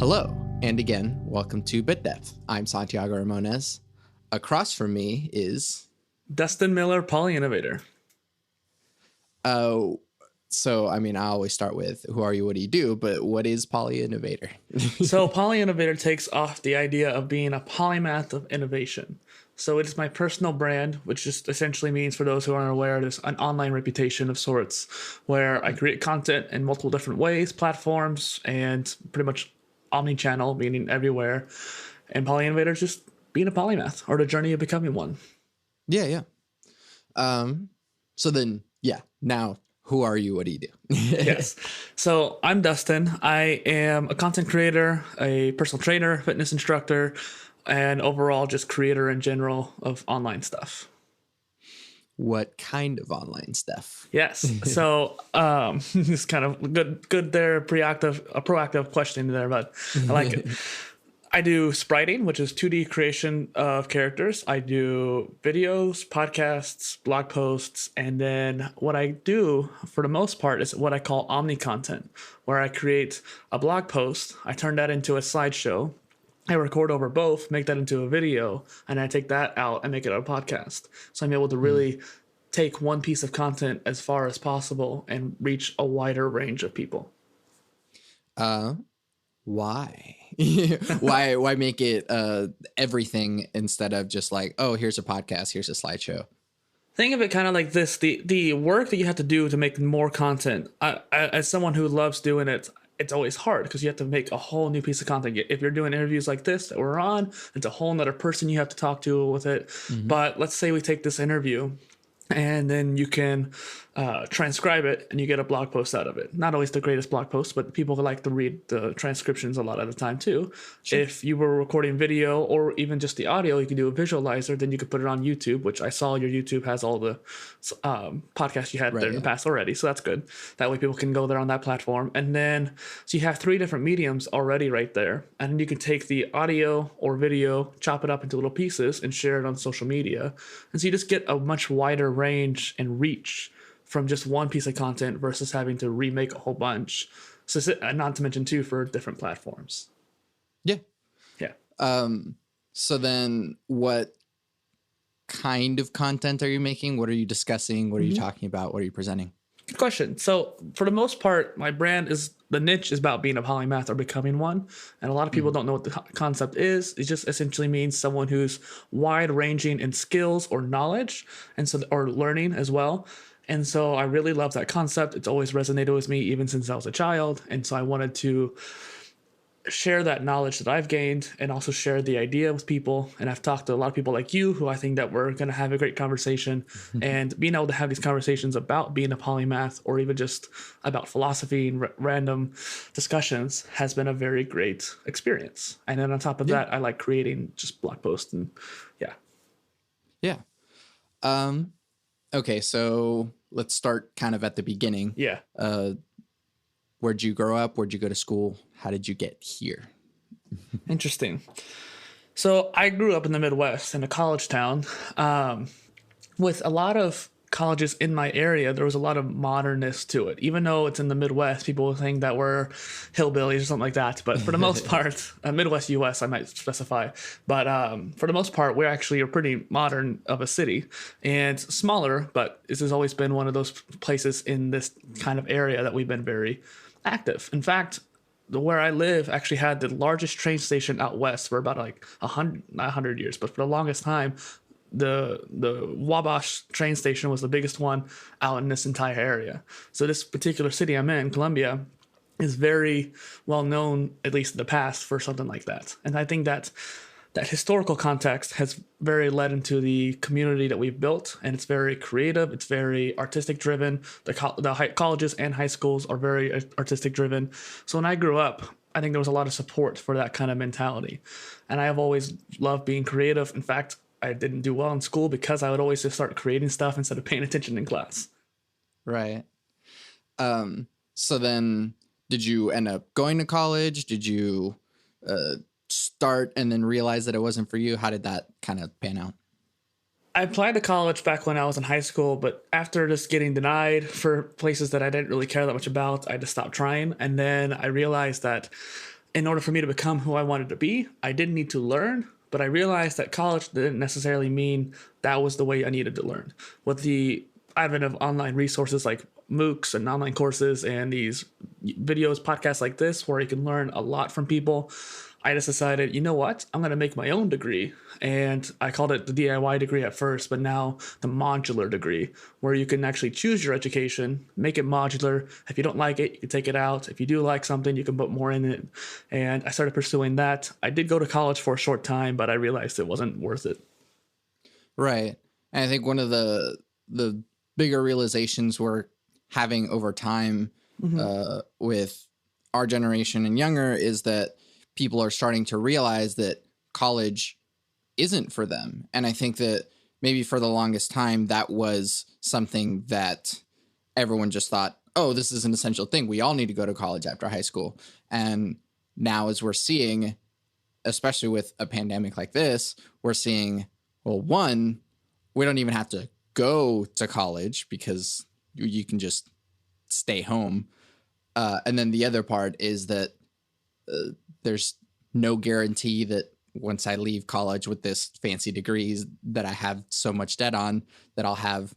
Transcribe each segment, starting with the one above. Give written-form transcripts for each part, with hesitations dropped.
Hello, and again, welcome to Bit Depth. I'm Santiago Ramones. Across from me is... Dustin Miller, Polyinnovator. I always start with, who are you, what do you do? But what is Polyinnovator? So Polyinnovator takes off the idea of being a polymath of innovation. So it is my personal brand, which just essentially means, for those who aren't aware, there's an online reputation of sorts where I create content in multiple different ways, platforms, and pretty much omni-channel, meaning everywhere. And Polyinnovator is just being a polymath, or the journey of becoming one. Yeah. Now, who are you? What do you do? Yes. So I'm Dustin. I am a content creator, a personal trainer, fitness instructor, and overall just creator in general of online stuff. What kind of online stuff? Yes. So it's kind of good there, a proactive question there, but I like it. I do spriting, which is 2D creation of characters. I do videos, podcasts, blog posts, and then what I do for the most part is what I call Omni Content, where I create a blog post, I turn that into a slideshow, I record over both, make that into a video, and I take that out and make it a podcast. So I'm able to really take one piece of content as far as possible and reach a wider range of people. Why? Why make it everything instead of just like, oh, here's a podcast, here's a slideshow? Think of it kind of like this: the work that you have to do to make more content. I, as someone who loves doing it, it's always hard because you have to make a whole new piece of content. If you're doing interviews like this that we're on, it's a whole nother person you have to talk to with it. Mm-hmm. But let's say we take this interview, and then you can transcribe it and you get a blog post out of it. Not always the greatest blog post, but people like to read the transcriptions a lot at the time too. Sure. If you were recording video or even just the audio, you could do a visualizer, then you could put it on YouTube, which I saw your YouTube has all the podcasts you had there in the past already. So that's good. That way people can go there on that platform. And then, so you have 3 different mediums already right there. And then you can take the audio or video, chop it up into little pieces and share it on social media. And so you just get a much wider range and reach from just one piece of content versus having to remake a whole bunch. So not to mention too, for different platforms. Yeah. Yeah. So then what kind of content are you making? What are you discussing? What are you talking about? What are you presenting? Good question. So for the most part, my brand the niche is about being a polymath or becoming one. And a lot of people don't know what the concept is. It just essentially means someone who's wide ranging in skills or knowledge or learning as well. And so I really love that concept. It's always resonated with me even since I was a child. And so I wanted to share that knowledge that I've gained and also share the idea with people. And I've talked to a lot of people like you who I think that we're going to have a great conversation. And being able to have these conversations about being a polymath or even just about philosophy and random discussions has been a very great experience. And then on top of that, I like creating just blog posts and Yeah. Okay, so let's start kind of at the beginning. Yeah. Where'd you grow up? Where'd you go to school? How did you get here? Interesting. So I grew up in the Midwest in a college town with a lot of colleges in my area. There was a lot of modernness to it. Even though it's in the Midwest, people will think that we're hillbillies or something like that. But for the most part, Midwest US, I might specify. But for the most part, we're actually a pretty modern of a city and smaller. But this has always been one of those places in this kind of area that we've been very active. In fact, where I live actually had the largest train station out west for about like 100 years. But for the longest time, the Wabash train station was the biggest one out in this entire area. So this particular city I'm in, Columbia, is very well known, at least in the past, for something like that. And I think that historical context has very led into the community that we've built, and it's very creative. It's very artistic driven. The colleges and high schools are very artistic driven. So when I grew up, I think there was a lot of support for that kind of mentality. And I have always loved being creative. In fact, I didn't do well in school because I would always just start creating stuff instead of paying attention in class. Right. So then did you end up going to college? Did you start and then realize that it wasn't for you? How did that kind of pan out? I applied to college back when I was in high school, but after just getting denied for places that I didn't really care that much about, I just stopped trying. And then I realized that in order for me to become who I wanted to be, I didn't need to learn, but I realized that college didn't necessarily mean that was the way I needed to learn. With the advent of online resources like MOOCs and online courses and these videos, podcasts like this, where you can learn a lot from people, I just decided, you know what? I'm going to make my own degree. And I called it the DIY degree at first, but now the modular degree, where you can actually choose your education, make it modular. If you don't like it, you can take it out. If you do like something, you can put more in it. And I started pursuing that. I did go to college for a short time, but I realized it wasn't worth it. Right. And I think one of the bigger realizations we're having over time with our generation and younger is that people are starting to realize that college isn't for them. And I think that maybe for the longest time, that was something that everyone just thought, oh, this is an essential thing. We all need to go to college after high school. And now as we're seeing, especially with a pandemic like this, we're seeing, well, one, we don't even have to go to college because you can just stay home. And then the other part is that there's no guarantee that once I leave college with this fancy degrees that I have so much debt on, that I'll have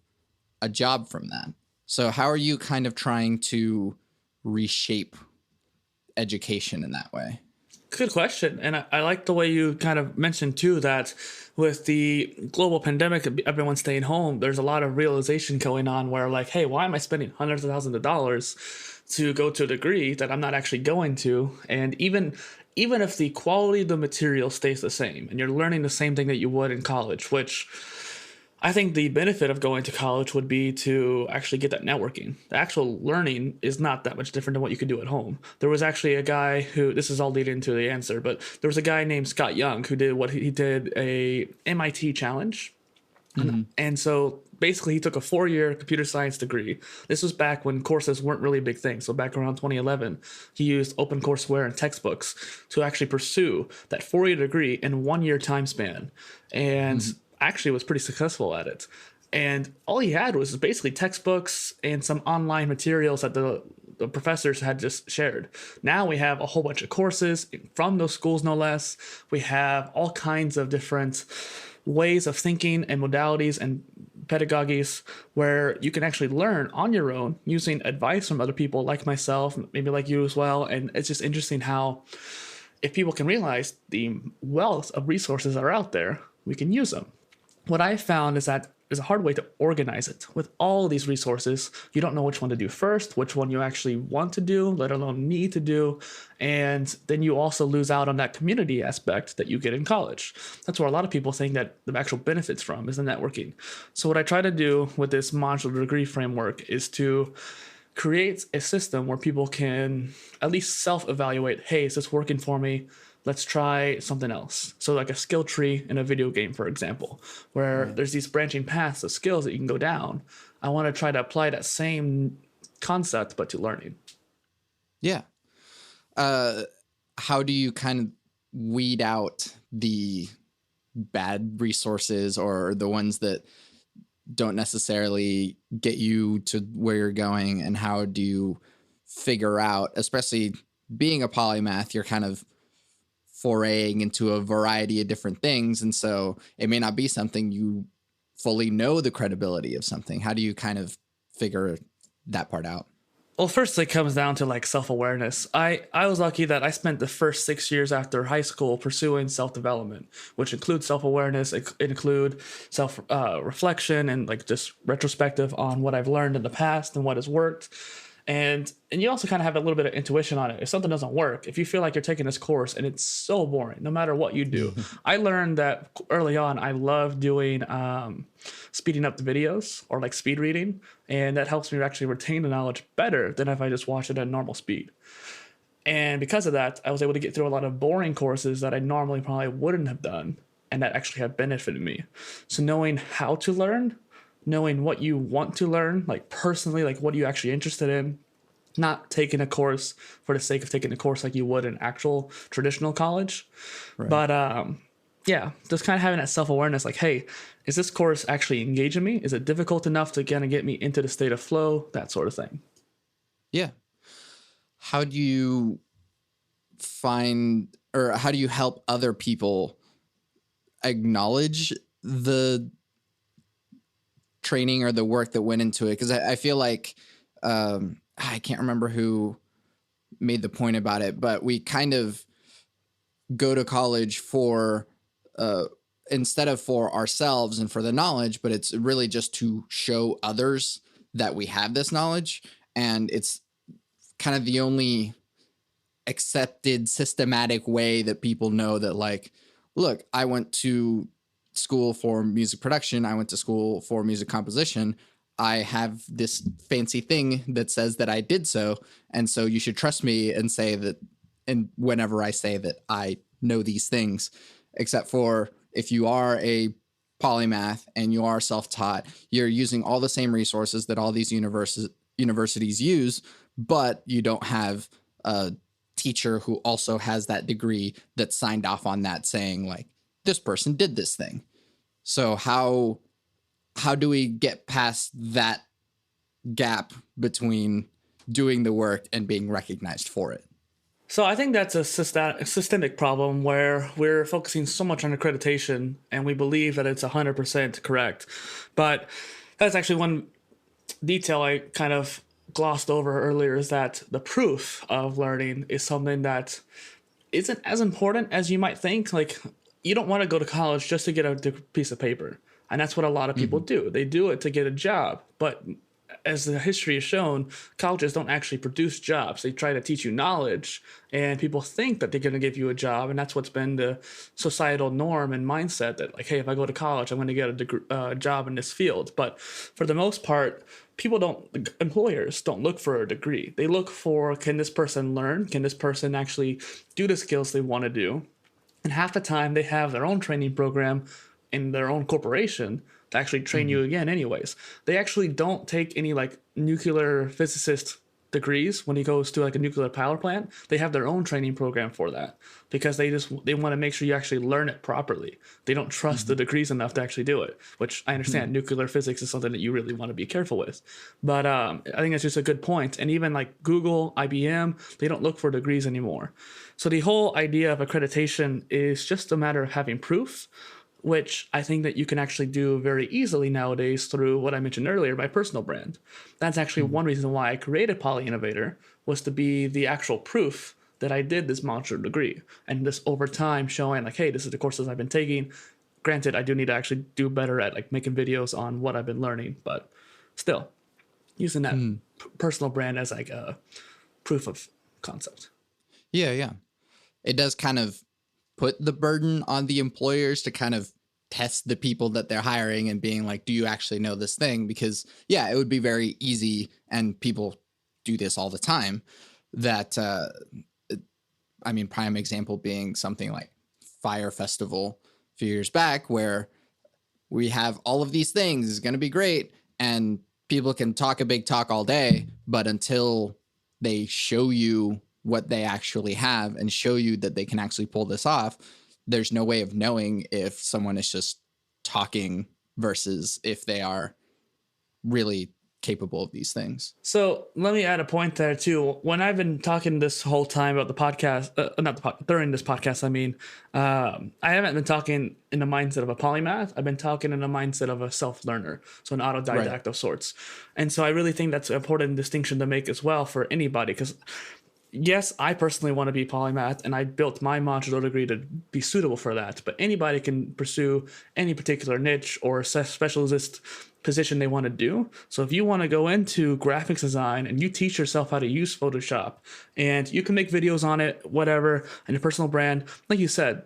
a job from that. So how are you kind of trying to reshape education in that way? Good question. And I like the way you kind of mentioned too, that with the global pandemic, everyone staying home, there's a lot of realization going on where like, hey, why am I spending hundreds of thousands of dollars to go to a degree that I'm not actually going to? And even if the quality of the material stays the same and you're learning the same thing that you would in college, which I think the benefit of going to college would be to actually get that networking. The actual learning is not that much different than what you could do at home. There was actually a guy who, this is all leading into the answer, but there was a guy named Scott Young who did he did a MIT challenge. And so basically he took a 4-year computer science degree. This was back when courses weren't really a big thing. So back around 2011, he used OpenCourseWare and textbooks to actually pursue that 4-year degree in 1-year time span. And actually was pretty successful at it. And all he had was basically textbooks and some online materials that the professors had just shared. Now we have a whole bunch of courses from those schools, no less. We have all kinds of different ways of thinking and modalities and pedagogies where you can actually learn on your own using advice from other people like myself, maybe like you as well. And it's just interesting how if people can realize the wealth of resources that are out there, we can use them. What I found is that there's a hard way to organize it. With all these resources, you don't know which one to do first, which one you actually want to do, let alone need to do. And then you also lose out on that community aspect that you get in college. That's where a lot of people think that the actual benefits from is the networking. So what I try to do with this modular degree framework is to create a system where people can at least self-evaluate, hey, is this working for me? Let's try something else. So like a skill tree in a video game, for example, where there's these branching paths of skills that you can go down. I want to try to apply that same concept, but to learning. Yeah. How do you kind of weed out the bad resources or the ones that don't necessarily get you to where you're going? And how do you figure out, especially being a polymath, you're kind of foraying into a variety of different things. And so it may not be something you fully know the credibility of something. How do you kind of figure that part out? Well, first it comes down to like self-awareness. I was lucky that I spent the first 6 years after high school pursuing self-development, which includes self-awareness, it include self-reflection and like just retrospective on what I've learned in the past and what has worked. And you also kind of have a little bit of intuition on it. If something doesn't work, if you feel like you're taking this course and it's so boring, no matter what you do. I learned that early on, I love doing speeding up the videos or like speed reading. And that helps me actually retain the knowledge better than if I just watch it at normal speed. And because of that, I was able to get through a lot of boring courses that I normally probably wouldn't have done and that actually have benefited me. So knowing how to learn, knowing what you want to learn, like personally, like what are you actually interested in, not taking a course for the sake of taking a course like you would in actual traditional college. Right. But yeah, just kind of having that self-awareness, like, hey, is this course actually engaging me? Is it difficult enough to kind of get me into the state of flow? That sort of thing. Yeah. How do you find, or how do you help other people acknowledge the training or the work that went into it? Because I feel like I can't remember who made the point about it, but we kind of go to college for instead of for ourselves and for the knowledge, but it's really just to show others that we have this knowledge. And it's kind of the only accepted systematic way that people know that, like, look, I went to school for music production. I went to school for music composition. I have this fancy thing that says that I did so. And so you should trust me and say that, and whenever I say that I know these things, except for if you are a polymath and you are self-taught, you're using all the same resources that all these universities use, but you don't have a teacher who also has that degree that signed off on that saying, like, this person did this thing. So how do we get past that gap between doing the work and being recognized for it? So I think that's a systemic problem where we're focusing so much on accreditation and we believe that it's 100% correct. But that's actually one detail I kind of glossed over earlier, is that the proof of learning is something that isn't as important as you might think. Like, you don't want to go to college just to get a piece of paper. And that's what a lot of people do. They do it to get a job. But as the history has shown, colleges don't actually produce jobs. They try to teach you knowledge, and people think that they're going to give you a job. And that's what's been the societal norm and mindset, that, like, hey, if I go to college, I'm going to get a job in this field. But for the most part, employers don't look for a degree. They look for, can this person learn? Can this person actually do the skills they want to do? And half the time they have their own training program in their own corporation to actually train you again anyways. They actually don't take any, like, nuclear physicist degrees when he goes to, like, a nuclear power plant. They have their own training program for that because they want to make sure you actually learn it properly. They don't trust the degrees enough to actually do it, which I understand. Nuclear physics is something that you really want to be careful with. But I think that's just a good point. And even like Google, IBM, they don't look for degrees anymore. So the whole idea of accreditation is just a matter of having proof, which I think that you can actually do very easily nowadays through what I mentioned earlier, my personal brand. That's actually one reason why I created Polyinnovator, was to be the actual proof that I did this modular degree. And this over time showing, like, hey, this is the courses I've been taking. Granted, I do need to actually do better at, like, making videos on what I've been learning, but still using that personal brand as, like, a proof of concept. Yeah. It does kind of put the burden on the employers to kind of test the people that they're hiring and being like, do you actually know this thing? Because, yeah, it would be very easy, and people do this all the time, that, I mean, prime example being something like Fire Festival a few years back, where we have all of these things, it's going to be great, and people can talk a big talk all day, but until they show you what they actually have and show you that they can actually pull this off, there's no way of knowing if someone is just talking versus if they are really capable of these things. So let me add a point there too. When I've been talking this whole time about the podcast, during this podcast, I mean, I haven't been talking in the mindset of a polymath. I've been talking in the mindset of a self-learner, so an autodidact of sorts. And so I really think that's an important distinction to make as well for anybody, because yes, I personally want to be polymath, and I built my modular degree to be suitable for that. But anybody can pursue any particular niche or specialist position they want to do. So if you want to go into graphics design and you teach yourself how to use Photoshop, and you can make videos on it, whatever, and your personal brand, like you said,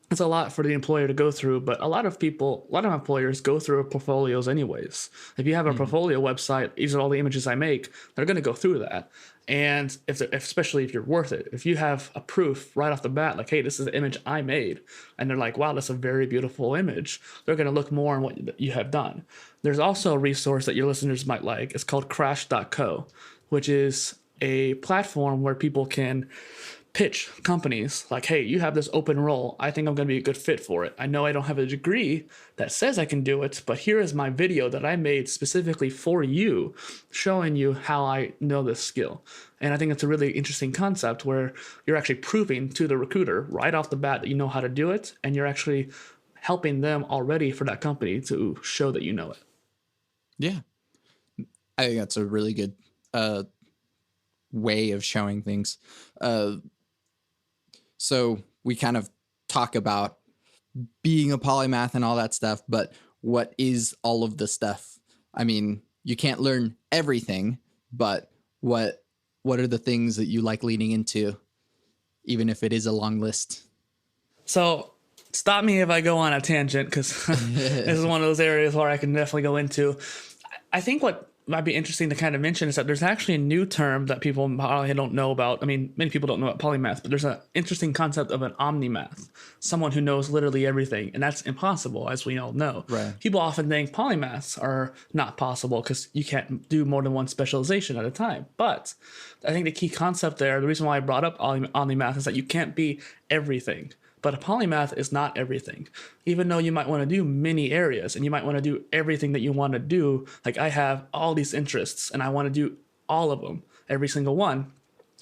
it's a lot for the employer to go through, but a lot of employers go through portfolios anyways. If you have a portfolio website, these are all the images I make, they're going to go through that. And especially if you're worth it, if you have a proof right off the bat, like, hey, this is the image I made, and they're like, wow, that's a very beautiful image, they're going to look more on what you have done. There's also a resource that your listeners might like. It's called crash.co, which is a platform where people can pitch companies like, hey, you have this open role. I think I'm going to be a good fit for it. I know I don't have a degree that says I can do it, but here is my video that I made specifically for you, showing you how I know this skill. And I think it's a really interesting concept where you're actually proving to the recruiter right off the bat that you know how to do it, and you're actually helping them already for that company to show that you know it. Yeah. I think that's a really good way of showing things. So we kind of talk about being a polymath and all that stuff, but what is all of the stuff? I mean, you can't learn everything, but what are the things that you like leaning into, even if it is a long list? So stop me if I go on a tangent, because this is one of those areas where I can definitely go into. I think what might be interesting to kind of mention is that there's actually a new term that people probably don't know about. I mean, many people don't know about polymath, but there's an interesting concept of an omnimath, someone who knows literally everything, and that's impossible, as we all know. Right. People often think polymaths are not possible because you can't do more than one specialization at a time. But I think the key concept there, the reason why I brought up omnimath, is that you can't be everything. But a polymath is not everything. Even though you might want to do many areas and you might want to do everything that you want to do, like I have all these interests and I want to do all of them, every single one.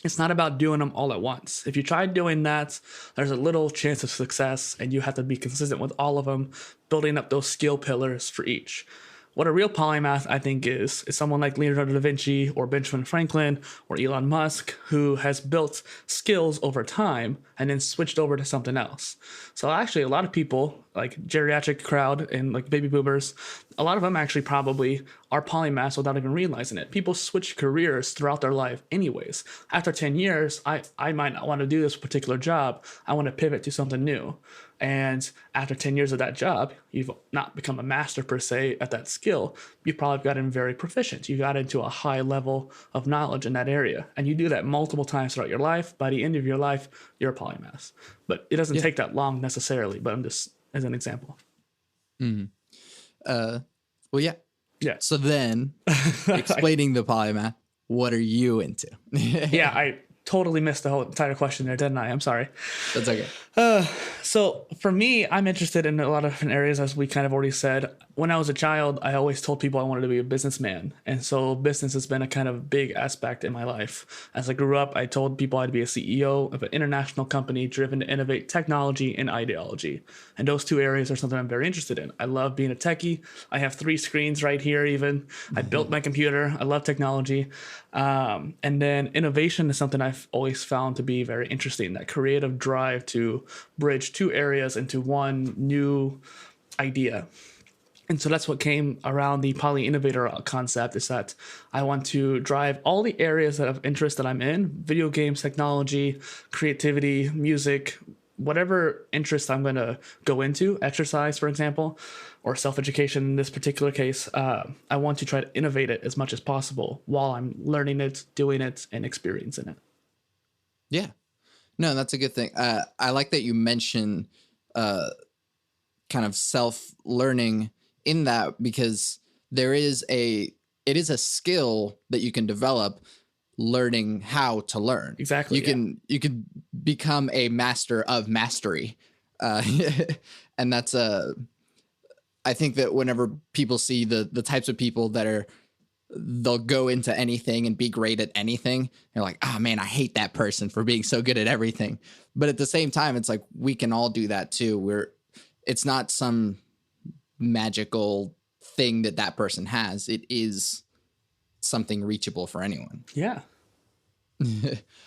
It's not about doing them all at once. If you try doing that, there's a little chance of success, and you have to be consistent with all of them, building up those skill pillars for each. What a real polymath, I think, is someone like Leonardo da Vinci or Benjamin Franklin or Elon Musk, who has built skills over time and then switched over to something else. So actually, a lot of people, like geriatric crowd and like baby boomers, a lot of them actually probably are polymaths without even realizing it. People switch careers throughout their life anyways. After 10 years, I might not want to do this particular job. I want to pivot to something new. And after 10 years of that job, you've not become a master per se at that skill. You've probably gotten very proficient. You got into a high level of knowledge in that area. And you do that multiple times throughout your life. By the end of your life, you're a polymath. But it doesn't take that long necessarily, but I'm just as an example. Well, yeah. Yeah. So then, explaining the polymath, what are you into? Yeah, I totally missed the whole entire question there, didn't I? I'm sorry. That's okay. So for me, I'm interested in a lot of different areas, as we kind of already said. When I was a child, I always told people I wanted to be a businessman. And so business has been a kind of big aspect in my life. As I grew up, I told people I'd be a CEO of an international company driven to innovate technology and ideology. And those two areas are something I'm very interested in. I love being a techie. I have 3 screens right here even. I built my computer. I love technology. And then innovation is something I've always found to be very interesting, that creative drive to bridge 2 areas into one new idea. And so that's what came around the Polyinnovator concept, is that I want to drive all the areas of interest that I'm in: video games, technology, creativity, music, whatever interest I'm going to go into, exercise, for example, or self-education in this particular case. I want to try to innovate it as much as possible while I'm learning it, doing it, and experiencing it. Yeah. No, that's a good thing. I like that you mention kind of self-learning in that, because it is a skill that you can develop learning how to learn. Exactly. You can become a master of mastery. And that's I think that whenever people see the types of people that they'll go into anything and be great at anything, they're like, oh man, I hate that person for being so good at everything. But at the same time, it's like, we can all do that too. It's not some magical thing that person has. It is something reachable for anyone. Yeah.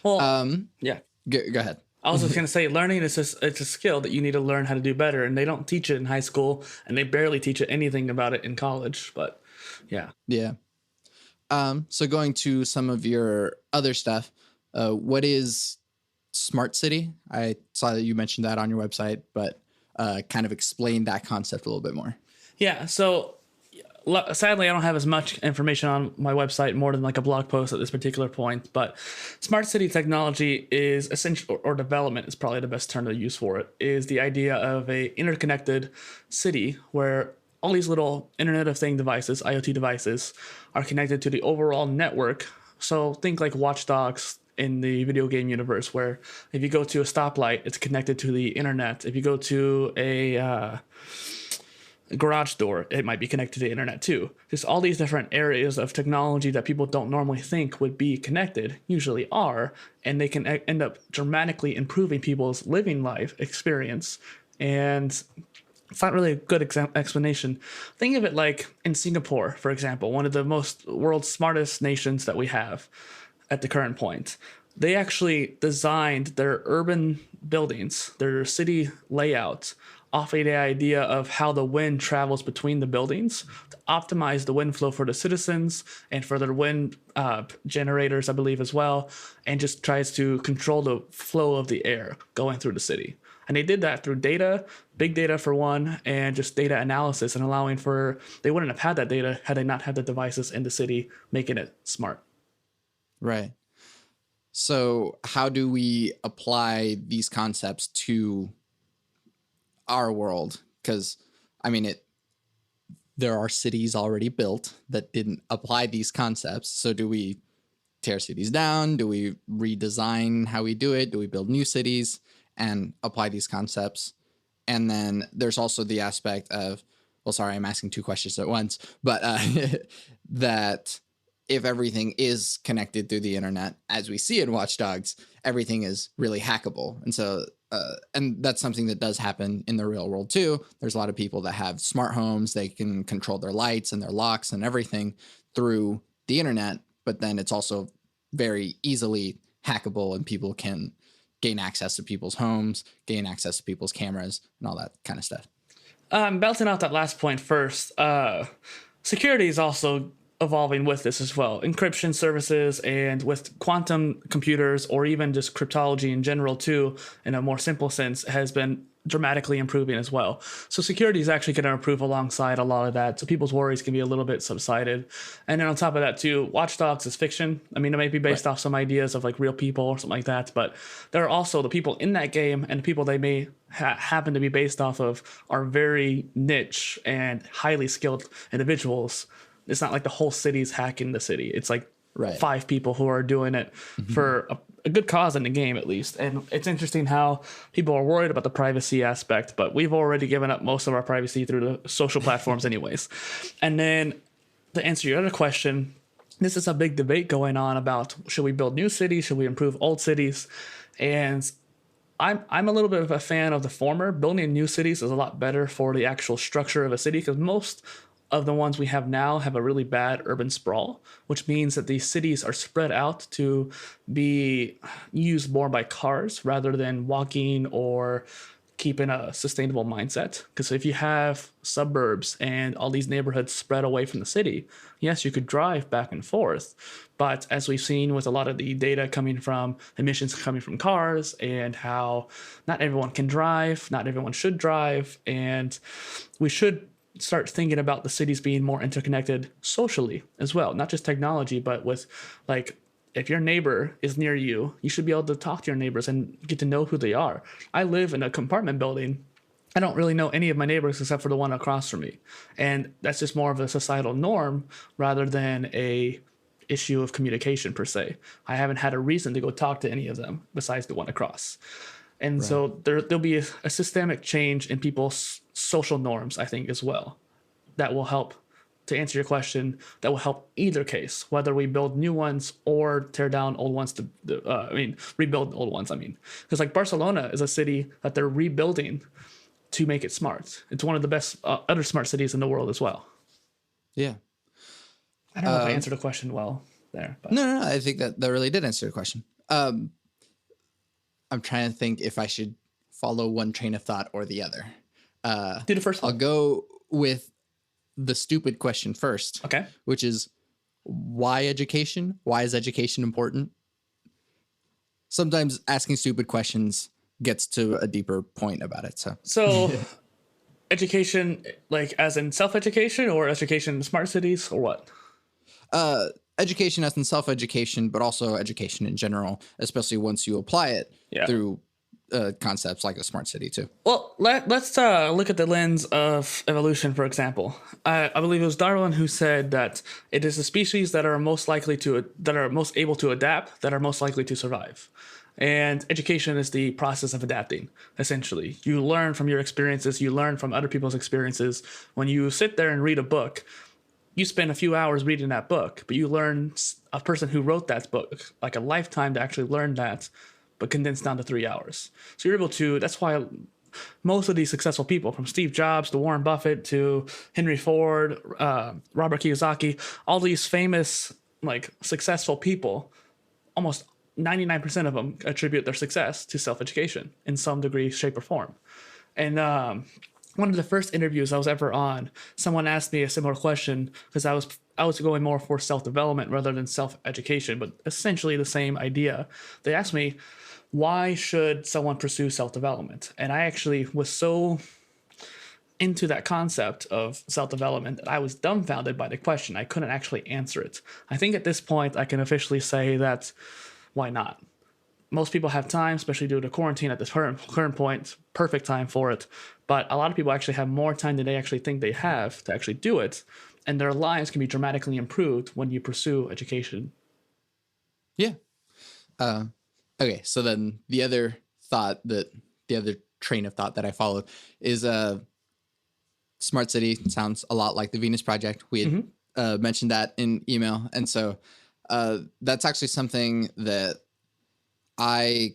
Well, yeah. Go ahead. I was just going to say, learning it's a skill that you need to learn how to do better. And they don't teach it in high school, and they barely teach it anything about it in college. But yeah. Yeah. So going to some of your other stuff, what is Smart City? I saw that you mentioned that on your website, but kind of explain that concept a little bit more. Yeah. So sadly, I don't have as much information on my website, more than like a blog post at this particular point. But smart city technology is essential, or development is probably the best term to use for it, is the idea of a interconnected city where all these little Internet of Things devices, IoT devices, are connected to the overall network. So think like watchdogs in the video game universe, where if you go to a stoplight, it's connected to the internet. If you go to a garage door, it might be connected to the internet too. Just all these different areas of technology that people don't normally think would be connected usually are, and they can end up dramatically improving people's living life experience. And it's not really a good explanation. Think of it like in Singapore, for example, one of the world's smartest nations that we have at the current point. They actually designed their urban buildings, their city layout, off of the idea of how the wind travels between the buildings to optimize the wind flow for the citizens and for their wind generators, I believe, as well, and just tries to control the flow of the air going through the city. And they did that through data, big data for one, and just data analysis, and allowing for, they wouldn't have had that data had they not had the devices in the city making it smart. Right. So how do we apply these concepts to our world? Because, I mean, there are cities already built that didn't apply these concepts. So do we tear cities down? Do we redesign how we do it? Do we build new cities and apply these concepts? And then there's also the aspect of, well, sorry, I'm asking two questions at once, but that if everything is connected through the internet, as we see in Watch Dogs, everything is really hackable. And so, and that's something that does happen in the real world too. There's a lot of people that have smart homes. They can control their lights and their locks and everything through the internet, but then it's also very easily hackable, and people can gain access to people's homes, gain access to people's cameras, and all that kind of stuff. Bouncing out that last point first, security is also evolving with this as well. Encryption services, and with quantum computers, or even just cryptology in general too, in a more simple sense, has been dramatically improving as well. So security is actually going to improve alongside a lot of that, so people's worries can be a little bit subsided. And then on top of that too, Watch Dogs is fiction. I mean, it might be based off some ideas of like real people or something like that, but there are also the people in that game, and the people they may happen to be based off of are very niche and highly skilled individuals. It's not like the whole city's hacking the city. It's like 5 people who are doing it for a good cause in the game, at least. And it's interesting how people are worried about the privacy aspect, but we've already given up most of our privacy through the social platforms anyways. And then to answer your other question, this is a big debate going on about, should we build new cities? Should we improve old cities? And I'm a little bit of a fan of the former. Building new cities is a lot better for the actual structure of a city, because most of the ones we have now have a really bad urban sprawl, which means that these cities are spread out to be used more by cars rather than walking or keeping a sustainable mindset. Because if you have suburbs and all these neighborhoods spread away from the city, yes, you could drive back and forth. But as we've seen with a lot of the data coming from emissions coming from cars, and how not everyone can drive, not everyone should drive, and we should start thinking about the cities being more interconnected socially as well, not just technology, but with, like, if your neighbor is near you, you should be able to talk to your neighbors and get to know who they are. I live in a compartment building. I don't really know any of my neighbors except for the one across from me. And that's just more of a societal norm rather than a issue of communication per se. I haven't had a reason to go talk to any of them besides the one across. And so there'll be a systemic change in people's social norms, I think, as well, that will help, to answer your question, that will help either case, whether we build new ones or tear down old ones rebuild old ones. Because like Barcelona is a city that they're rebuilding to make it smart. It's one of the best other smart cities in the world as well. Yeah. I don't know if I answered the question well there. But. No. I think that really did answer the question. I'm trying to think if I should follow one train of thought or the other. Do the first one. I'll go with the stupid question first. Okay. Which is, why education? Why is education important? Sometimes asking stupid questions gets to a deeper point about it. So education, like as in self-education, or education in smart cities, or what? Education as in self-education, but also education in general, especially once you apply it through concepts like a smart city too. Well, let's look at the lens of evolution, for example. I believe it was Darwin who said that it is the species that are most able to adapt that are most likely to survive. And education is the process of adapting, essentially. You learn from your experiences, you learn from other people's experiences. When you sit there and read a book, you spend a few hours reading that book, but you learn a person who wrote that book, like a lifetime to actually learn that, but condensed down to 3 hours. So you're able to, that's why most of these successful people, from Steve Jobs to Warren Buffett to Henry Ford, Robert Kiyosaki, all these famous, like, successful people, almost 99% of them attribute their success to self-education in some degree, shape, or form. And one of the first interviews I was ever on, someone asked me a similar question because I was going more for self-development rather than self-education, but essentially the same idea. They asked me, why should someone pursue self-development? And I actually was so into that concept of self-development that I was dumbfounded by the question. I couldn't actually answer it. I think at this point I can officially say that why not? Most people have time, especially due to quarantine at this current point, perfect time for it. But a lot of people actually have more time than they actually think they have to actually do it. And their lives can be dramatically improved when you pursue education. Yeah. Okay. So then the other train of thought that I followed is smart city sounds a lot like the Venus Project. We had mentioned that in email. And so that's actually something that I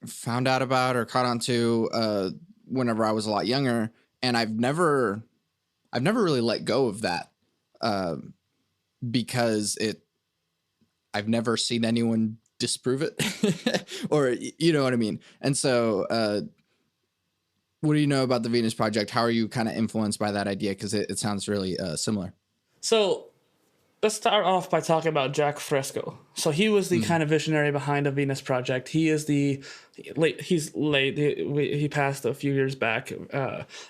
found out about or caught on to whenever I was a lot younger, and I've never really let go of that because I've never seen anyone disprove it or you know what I mean. And so what do you know about the Venus Project? How are you kind of influenced by that idea? Because it sounds really similar. So let's start off by talking about Jack Fresco. So he was the kind of visionary behind the Venus Project. He is he's late. He passed a few years back.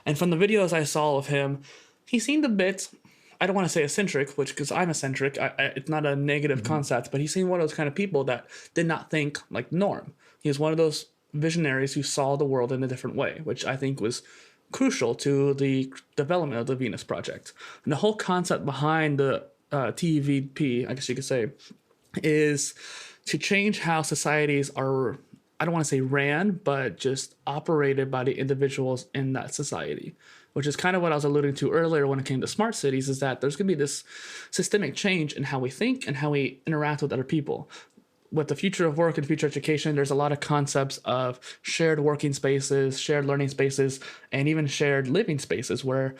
And from the videos I saw of him, he seemed a bit, I don't want to say eccentric, because I'm eccentric. It's not a negative concept, but he seemed one of those kind of people that did not think like norm. He was one of those visionaries who saw the world in a different way, which I think was crucial to the development of the Venus Project. And the whole concept behind the TVP, I guess you could say, is to change how societies are, I don't want to say ran, but just operated by the individuals in that society, which is kind of what I was alluding to earlier when it came to smart cities, is that there's going to be this systemic change in how we think and how we interact with other people. With the future of work and future education, there's a lot of concepts of shared working spaces, shared learning spaces, and even shared living spaces where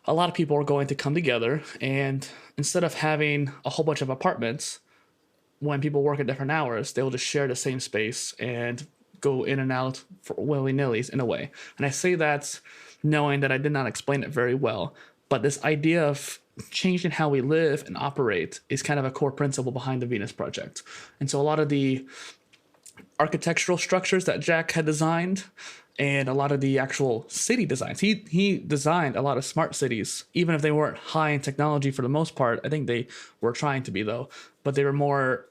a lot of people are going to come together, and instead of having a whole bunch of apartments, when people work at different hours, they'll just share the same space and go in and out for willy-nilly in a way. And I say that knowing that I did not explain it very well, but this idea of changing how we live and operate is kind of a core principle behind the Venus Project. And so a lot of the architectural structures that Jack had designed and a lot of the actual city designs, he designed a lot of smart cities, even if they weren't high in technology for the most part. I think they were trying to be, though, but they were more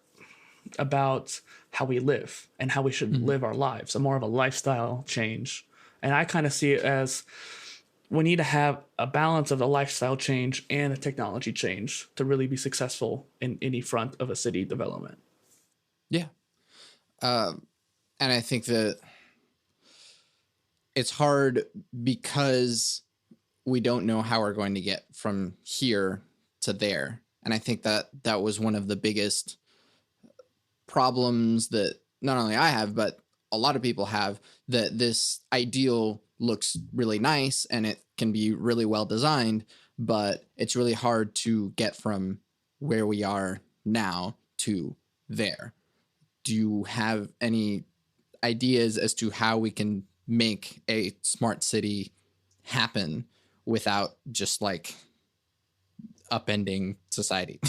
about how we live and how we should live our lives, more of a lifestyle change. And I kind of see it as we need to have a balance of the lifestyle change and a technology change to really be successful in any front of a city development. Yeah. And I think that it's hard because we don't know how we're going to get from here to there. And I think that that was one of the biggest problems that not only I have, but a lot of people have, that this ideal looks really nice and it can be really well designed, but it's really hard to get from where we are now to there. Do you have any ideas as to how we can make a smart city happen without just like upending society?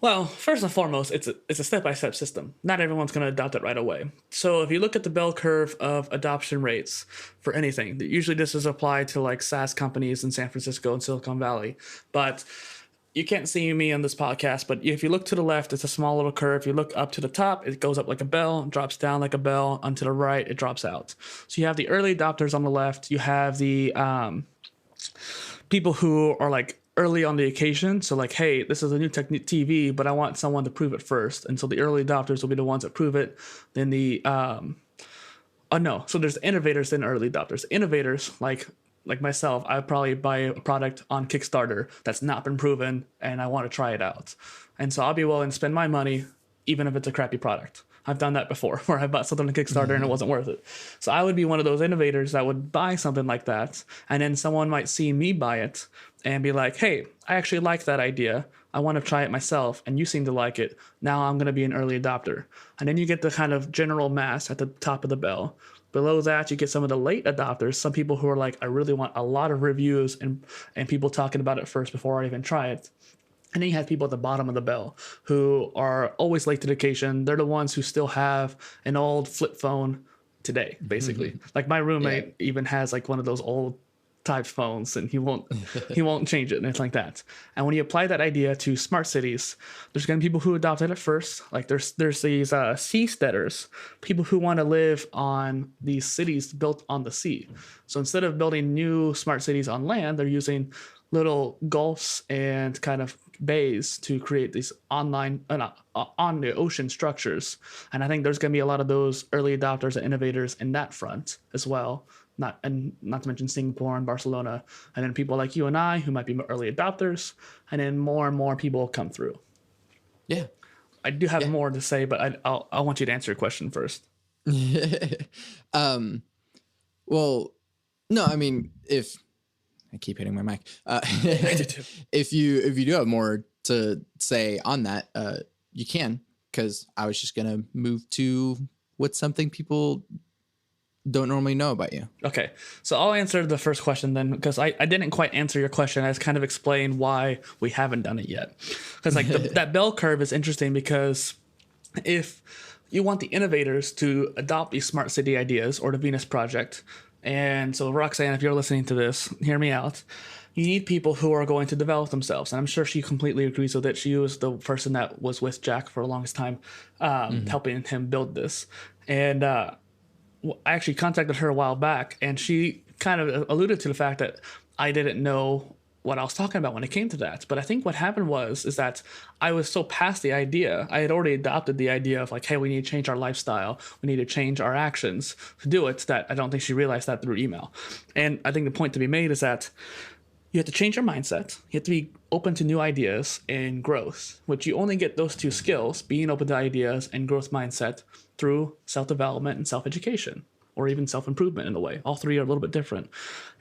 Well, first and foremost, it's a step-by-step system. Not everyone's going to adopt it right away. So if you look at the bell curve of adoption rates for anything, usually this is applied to like SaaS companies in San Francisco and Silicon Valley. But you can't see me on this podcast, but if you look to the left, it's a small little curve. If you look up to the top, it goes up like a bell, drops down like a bell. Onto the right, it drops out. So you have the early adopters on the left. You have the people who are like early on the occasion. So like, hey, this is a new TV, but I want someone to prove it first. And so the early adopters will be the ones that prove it. Then the oh no, so there's innovators then early adopters. Innovators like myself, I probably buy a product on Kickstarter that's not been proven and I want to try it out. And so I'll be willing to spend my money even if it's a crappy product. I've done that before where I bought something on Kickstarter and it wasn't worth it. So I would be one of those innovators that would buy something like that. And then someone might see me buy it and be like, hey, I actually like that idea. I want to try it myself. And you seem to like it. Now I'm going to be an early adopter. And then you get the kind of general mass at the top of the bell. Below that, you get some of the late adopters, some people who are like, I really want a lot of reviews and people talking about it first before I even try it. And then you have people at the bottom of the bell who are always late to the occasion. They're the ones who still have an old flip phone today, basically. Like my roommate even has like one of those old type phones and he won't change it and it's like that. And when you apply that idea to smart cities, there's going to be people who adopt it at first. Like there's these seasteaders, people who want to live on these cities built on the sea. So instead of building new smart cities on land, they're using little gulfs and kind of bays to create these on the ocean structures. And I think there's going to be a lot of those early adopters and innovators in that front as well. Not to mention Singapore and Barcelona, and then people like you and I who might be early adopters, and then more and more people come through. Yeah, I do have more to say, but I want you to answer your question first. Well, no, I mean, if I keep hitting my mic, if you do have more to say on that, you can, because I was just gonna move to what's something people don't normally know about you. Okay, so I'll answer the first question then, because I didn't quite answer your question. I just kind of explained why we haven't done it yet. Because like that bell curve is interesting, because if you want the innovators to adopt these smart city ideas or the Venus Project, and so Roxanne, if you're listening to this, hear me out. You need people who are going to develop themselves. And I'm sure she completely agrees with it. She was the person that was with Jack for the longest time, helping him build this. And I actually contacted her a while back, and she kind of alluded to the fact that I didn't know what I was talking about when it came to that. But I think what happened is that I was so past the idea. I had already adopted the idea of like, hey, we need to change our lifestyle. We need to change our actions to do it, that I don't think she realized that through email. And I think the point to be made is that you have to change your mindset. You have to be open to new ideas and growth, which you only get those two skills, being open to ideas and growth mindset, through self-development and self-education, or even self-improvement in a way. All three are a little bit different.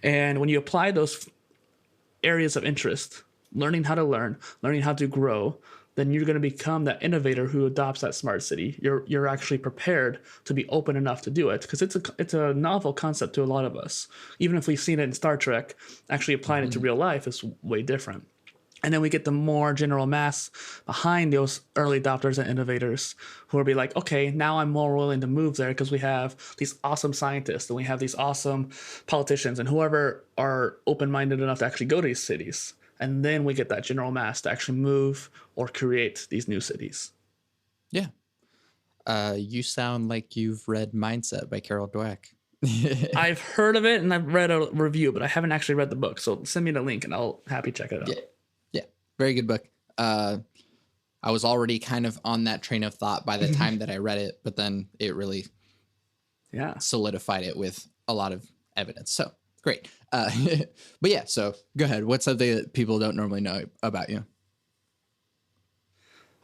And when you apply those areas of interest, learning how to learn, learning how to grow, then you're going to become that innovator who adopts that smart city. You're actually prepared to be open enough to do it, because it's a novel concept to a lot of us. Even if we've seen it in Star Trek, actually applying it to real life is way different. And then we get the more general mass behind those early adopters and innovators who will be like, okay, now I'm more willing to move there because we have these awesome scientists and we have these awesome politicians and whoever are open-minded enough to actually go to these cities. And then we get that general mass to actually move or create these new cities. Yeah. You sound like you've read Mindset by Carol Dweck. I've heard of it and I've read a review, but I haven't actually read the book. So send me the link and I'll happy check it out. Yeah. Very good book. I was already kind of on that train of thought by the time that I read it, but then it really solidified it with a lot of evidence. So great. But yeah, so go ahead. What's something that people don't normally know about you?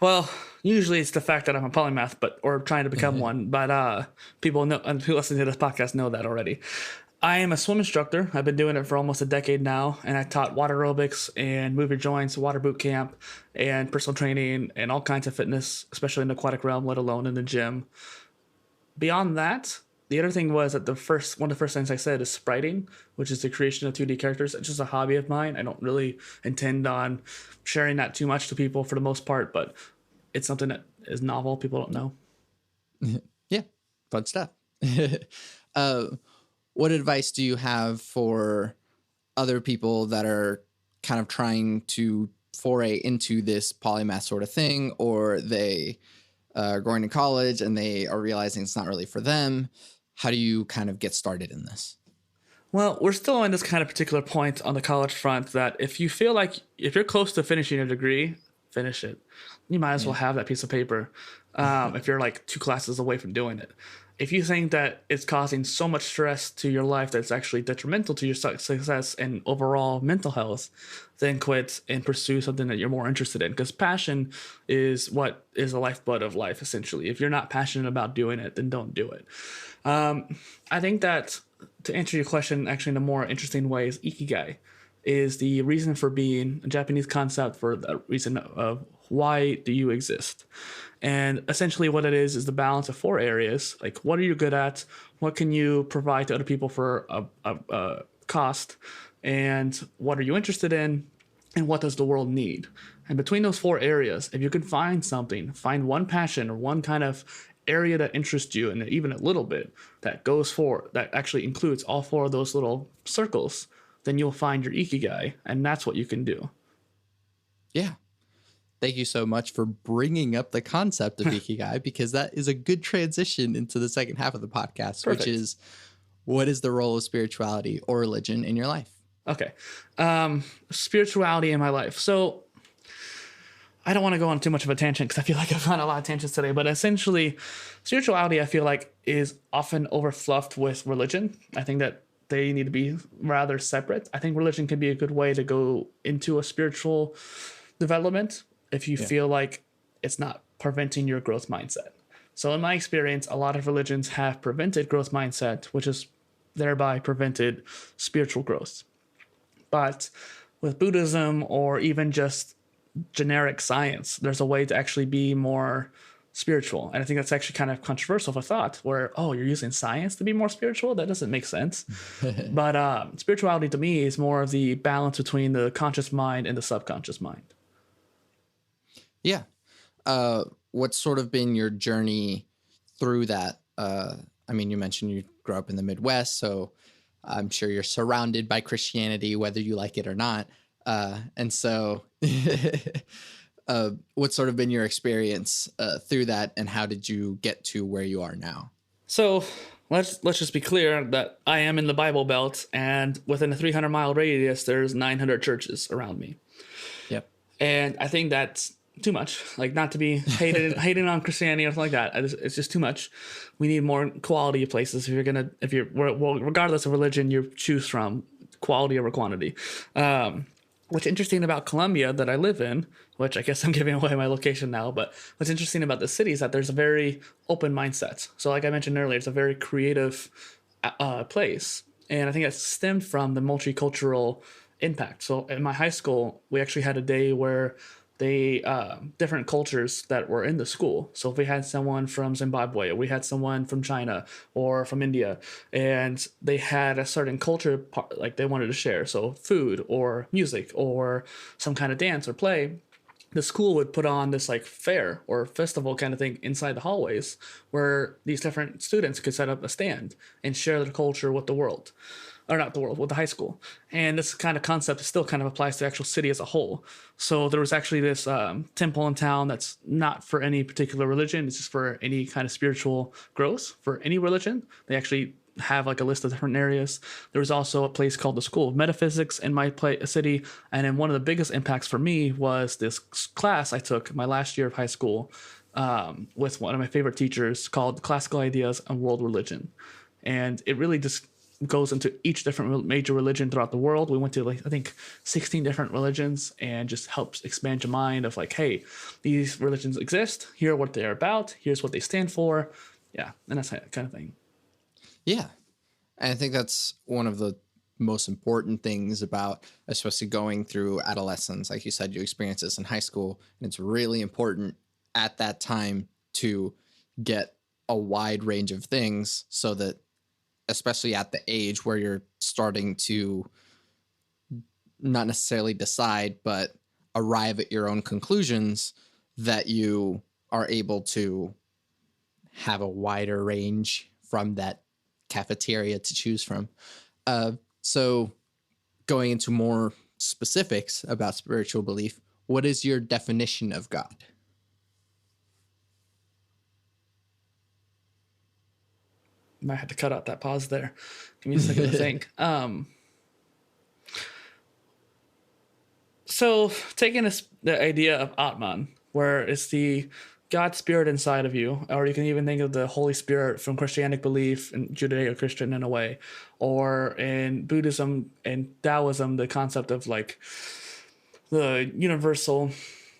Well, usually it's the fact that I'm a polymath, or trying to become one. But people know, and who listen to this podcast know that already. I am a swim instructor. I've been doing it for almost a decade now, and I taught water aerobics and move your joints, water boot camp, and personal training, and all kinds of fitness, especially in the aquatic realm, let alone in the gym. Beyond that, the other thing was that one of the first things I said is spriting, which is the creation of 2D characters. It's just a hobby of mine. I don't really intend on sharing that too much to people for the most part, but it's something that is novel. People don't know. Yeah, fun stuff. What advice do you have for other people that are kind of trying to foray into this polymath sort of thing, or they are going to college and they are realizing it's not really for them. How do you kind of get started in this? Well, we're still on this kind of particular point on the college front that if you feel like if you're close to finishing a degree, finish it. You might as well have that piece of paper if you're like 2 classes away from doing it. If you think that it's causing so much stress to your life that it's actually detrimental to your success and overall mental health, then quit and pursue something that you're more interested in. Because passion is what is the lifeblood of life, essentially. If you're not passionate about doing it, then don't do it. I think that to answer your question, actually in a more interesting way, is ikigai is the reason for being, a Japanese concept for the reason of why do you exist. And essentially what it is the balance of 4 areas. Like, what are you good at? What can you provide to other people for a cost? And what are you interested in? And what does the world need? And between those 4 areas, if you can find something, find one passion or one kind of area that interests you, and even a little bit that goes for, that actually includes all 4 of those little circles, then you'll find your ikigai, and that's what you can do. Yeah. Thank you so much for bringing up the concept of ikigai, because that is a good transition into the second half of the podcast, Perfect. Which is, what is the role of spirituality or religion in your life? Okay. Spirituality in my life. So I don't want to go on too much of a tangent because I feel like I've gone a lot of tangents today, but essentially spirituality, I feel like, is often overfluffed with religion. I think that they need to be rather separate. I think religion can be a good way to go into a spiritual development if you feel like it's not preventing your growth mindset. So in my experience, a lot of religions have prevented growth mindset, which has thereby prevented spiritual growth. But with Buddhism or even just generic science, there's a way to actually be more spiritual. And I think that's actually kind of controversial of a thought where, oh, you're using science to be more spiritual? That doesn't make sense. But spirituality to me is more of the balance between the conscious mind and the subconscious mind. Yeah. What's sort of been your journey through that? I mean, you mentioned you grew up in the Midwest, so I'm sure you're surrounded by Christianity, whether you like it or not. And so what's sort of been your experience through that, and how did you get to where you are now? So let's just be clear that I am in the Bible Belt, and within a 300-mile radius, there's 900 churches around me. Yep. And I think that's too much. Like, not to be hating on Christianity or something like that. It's just too much. We need more quality of places. Regardless of religion you choose from, quality over quantity. What's interesting about Colombia that I live in, which I guess I'm giving away my location now, but what's interesting about the city is that there's a very open mindset. So like I mentioned earlier, it's a very creative place. And I think that stemmed from the multicultural impact. So in my high school, we actually had a day where different cultures that were in the school. So if we had someone from Zimbabwe, or we had someone from China or from India, and they had a certain culture like they wanted to share, so food or music or some kind of dance or play, the school would put on this like fair or festival kind of thing inside the hallways where these different students could set up a stand and share their culture with the world. Or not the world, with the high school. And this kind of concept still kind of applies to the actual city as a whole. So there was actually this temple in town that's not for any particular religion. It's just for any kind of spiritual growth for any religion. They actually have like a list of different areas. There was also a place called the School of Metaphysics in my city. And then one of the biggest impacts for me was this class I took my last year of high school with one of my favorite teachers called Classical Ideas and World Religion. And it really just goes into each different major religion throughout the world. We went to like, I think 16 different religions, and just helps expand your mind of like, hey, these religions exist. Here are what they're about. Here's what they stand for. Yeah. And that's that kind of thing. Yeah. And I think that's one of the most important things about, especially going through adolescence. Like you said, you experience this in high school, and it's really important at that time to get a wide range of things, so that especially at the age where you're starting to not necessarily decide, but arrive at your own conclusions, that you are able to have a wider range from that cafeteria to choose from. So going into more specifics about spiritual belief, what is your definition of God? Might have to cut out that pause there. Give me a second to think. So taking the idea of Atman, where it's the God spirit inside of you, or you can even think of the Holy Spirit from Christianic belief and Judeo-Christian in a way, or in Buddhism and Taoism, the concept of like the universal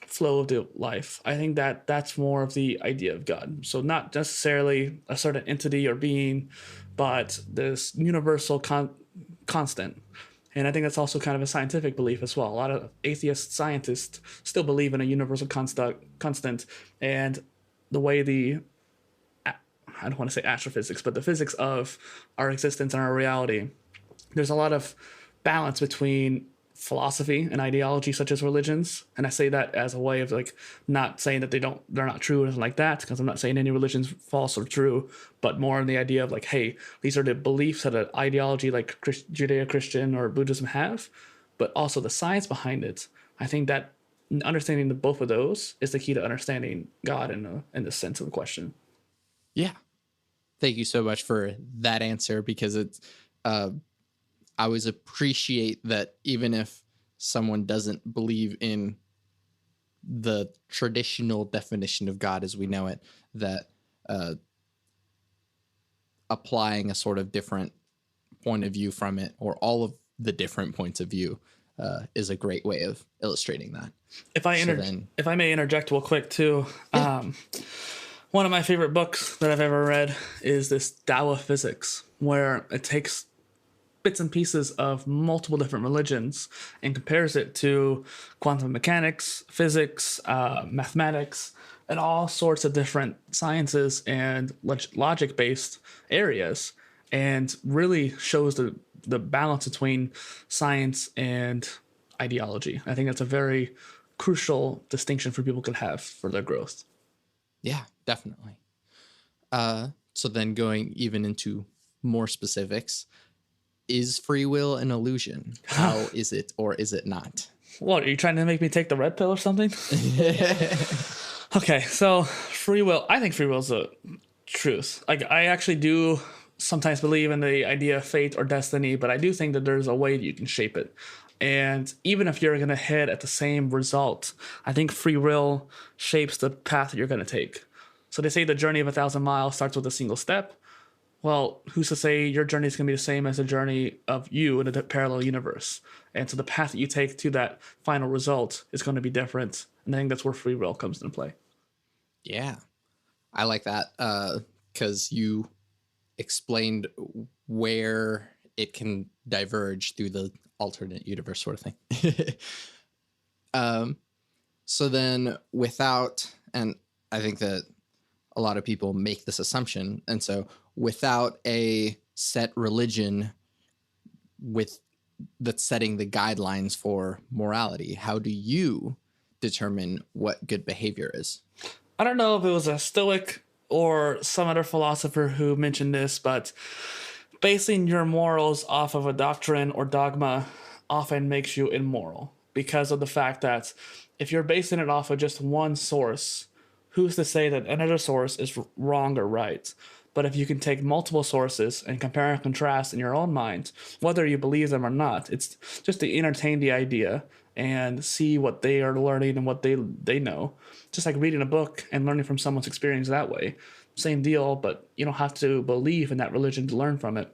flow of the life. I think that that's more of the idea of God. So not necessarily a certain entity or being, but this universal constant. And I think that's also kind of a scientific belief as well. A lot of atheist scientists still believe in a universal constant, and the way I don't want to say astrophysics, but the physics of our existence and our reality, there's a lot of balance between philosophy and ideology such as religions. And I say that as a way of like not saying that they're not true or anything like that, because I'm not saying any religion's false or true, but more in the idea of like, hey, these are the beliefs that an ideology like Judeo-Christian or Buddhism have, but also the science behind it. I think that understanding both of those is the key to understanding God in the sense of the question. Yeah. Thank you so much for that answer, because it's I always appreciate that even if someone doesn't believe in the traditional definition of God as we know it, that applying a sort of different point of view from it, or all of the different points of view, is a great way of illustrating that. If I may interject real quick too, one of my favorite books that I've ever read is this Tao of Physics, where it takes bits and pieces of multiple different religions and compares it to quantum mechanics, physics, mathematics, and all sorts of different sciences and logic-based areas, and really shows the balance between science and ideology. I think that's a very crucial distinction for people to have for their growth. Yeah, definitely. So then going even into more specifics, is free will an illusion? How is it, or is it not? What, are you trying to make me take the red pill or something? Okay, so free will. I think free will is a truth. Like, I actually do sometimes believe in the idea of fate or destiny, but I do think that there's a way that you can shape it. And even if you're going to head at the same result, I think free will shapes the path that you're going to take. So they say the journey of 1,000 miles starts with a single step. Well, who's to say your journey is going to be the same as the journey of you in a parallel universe? And so the path that you take to that final result is going to be different. And I think that's where free will comes into play. Yeah, I like that, because you explained where it can diverge through the alternate universe sort of thing. So then and I think that a lot of people make this assumption, and so without a set religion that's setting the guidelines for morality, how do you determine what good behavior is? I don't know if it was a Stoic or some other philosopher who mentioned this, but basing your morals off of a doctrine or dogma often makes you immoral, because of the fact that if you're basing it off of just one source, who's to say that another source is wrong or right? But if you can take multiple sources and compare and contrast in your own mind, whether you believe them or not, it's just to entertain the idea and see what they are learning and what they know. Just like reading a book and learning from someone's experience that way. Same deal, but you don't have to believe in that religion to learn from it.